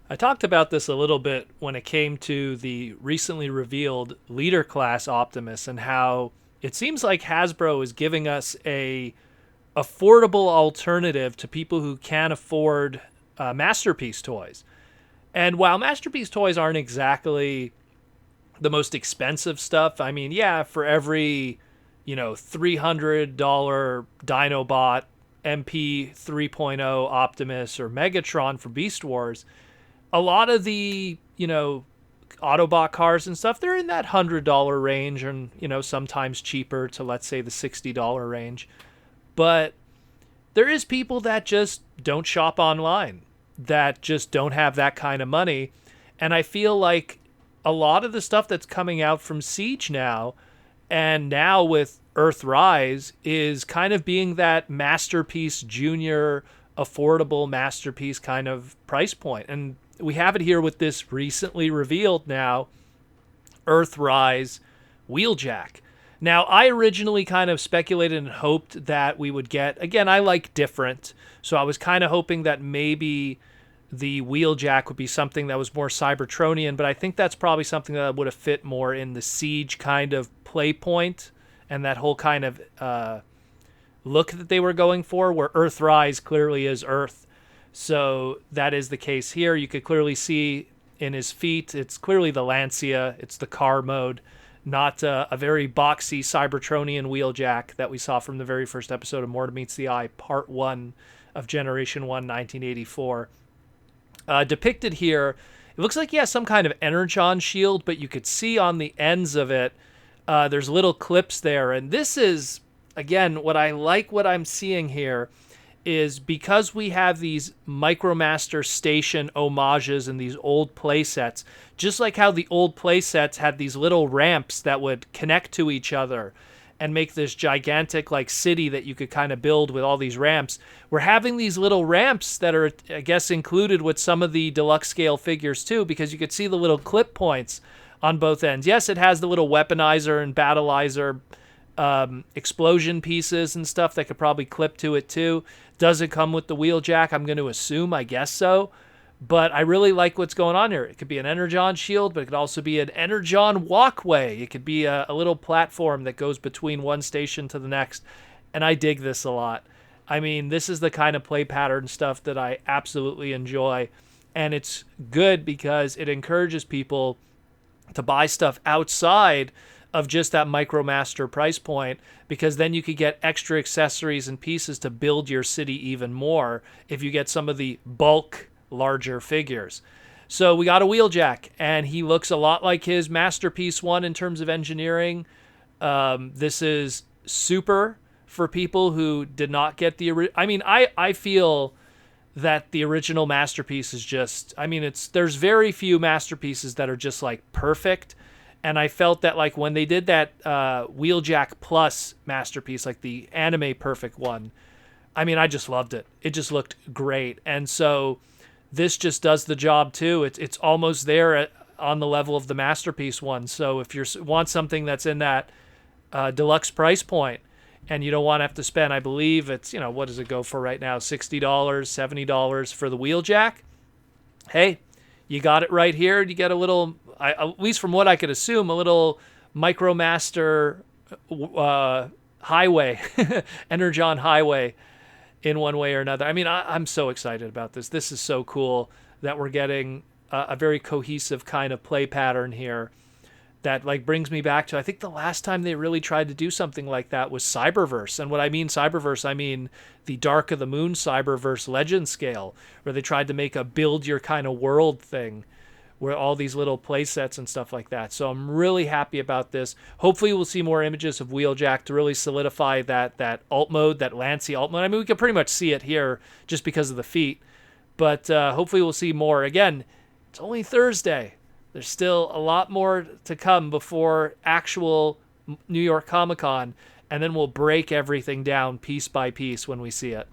I talked about this a little bit when it came to the recently revealed leader class Optimus and how it seems like Hasbro is giving us a affordable alternative to people who can't afford Masterpiece toys. And while Masterpiece toys aren't exactly the most expensive stuff, I mean, yeah, for every, $300 Dinobot, MP 3.0 Optimus, or Megatron for Beast Wars, a lot of the, Autobot cars and stuff, they're in that $100 range and, sometimes cheaper to, let's say, the $60 range. But there is people that just don't shop online, that just don't have that kind of money. And I feel like a lot of the stuff that's coming out from Siege now, and now with Earthrise, is kind of being that Masterpiece Junior, affordable Masterpiece kind of price point. And we have it here with this recently revealed now Earthrise Wheeljack. Now, I originally kind of speculated and hoped that we would get, again, I like different, so I was kind of hoping that maybe the Wheeljack would be something that was more Cybertronian, but I think that's probably something that would have fit more in the Siege kind of play point and that whole kind of look that they were going for, where Earthrise clearly is Earth. So that is the case here. You could clearly see in his feet, it's clearly the Lancia, it's the car mode, not a very boxy Cybertronian Wheeljack that we saw from the very first episode of More Meets the Eye, Part 1 of Generation 1, 1984. Depicted here, it looks like he has some kind of Energon shield, but you could see on the ends of it, there's little clips there. And this is, again, what I'm seeing here is because we have these Micromaster station homages and these old playsets, just like how the old playsets had these little ramps that would connect to each other and make this gigantic like city that you could kind of build with all these ramps. We're having these little ramps that are, I guess, included with some of the deluxe scale figures too, because you could see the little clip points on both ends. Yes, it has the little weaponizer and battleizer explosion pieces and stuff that could probably clip to it too. Does it come with the Wheeljack? I'm going to assume, I guess so. But I really like what's going on here. It could be an Energon shield, but it could also be an Energon walkway. It could be a little platform that goes between one station to the next. And I dig this a lot. I mean, this is the kind of play pattern stuff that I absolutely enjoy. And it's good because it encourages people to buy stuff outside of just that Micromaster price point, because then you could get extra accessories and pieces to build your city even more if you get some of the bulk larger figures. So we got a Wheeljack, and he looks a lot like his Masterpiece one in terms of engineering. This is super for people who did not get the I feel that the original Masterpiece is just, there's very few Masterpieces that are just like perfect. And I felt that like when they did that Wheeljack Plus Masterpiece, like the anime perfect one, I just loved it. It just looked great. And so this just does the job too. It's almost there on the level of the Masterpiece one. So if you want something that's in that deluxe price point and you don't want to have to spend, I believe it's, what does it go for right now? $60, $70 for the Wheeljack. Hey, you got it right here. You get a little, at least from what I could assume, a little Micromaster highway, Energon highway in one way or another. I'm so excited about this. This is so cool that we're getting a very cohesive kind of play pattern here that like brings me back to, I think the last time they really tried to do something like that was Cyberverse. And what I mean Cyberverse, I mean the Dark of the Moon Cyberverse Legend scale, where they tried to make a build your kind of world thing, where all these little play sets and stuff like that. So I'm really happy about this. Hopefully we'll see more images of Wheeljack to really solidify that alt mode, that Lancia alt mode. We can pretty much see it here just because of the feet. But hopefully we'll see more. Again, it's only Thursday. There's still a lot more to come before actual New York Comic Con, and then we'll break everything down piece by piece when we see it.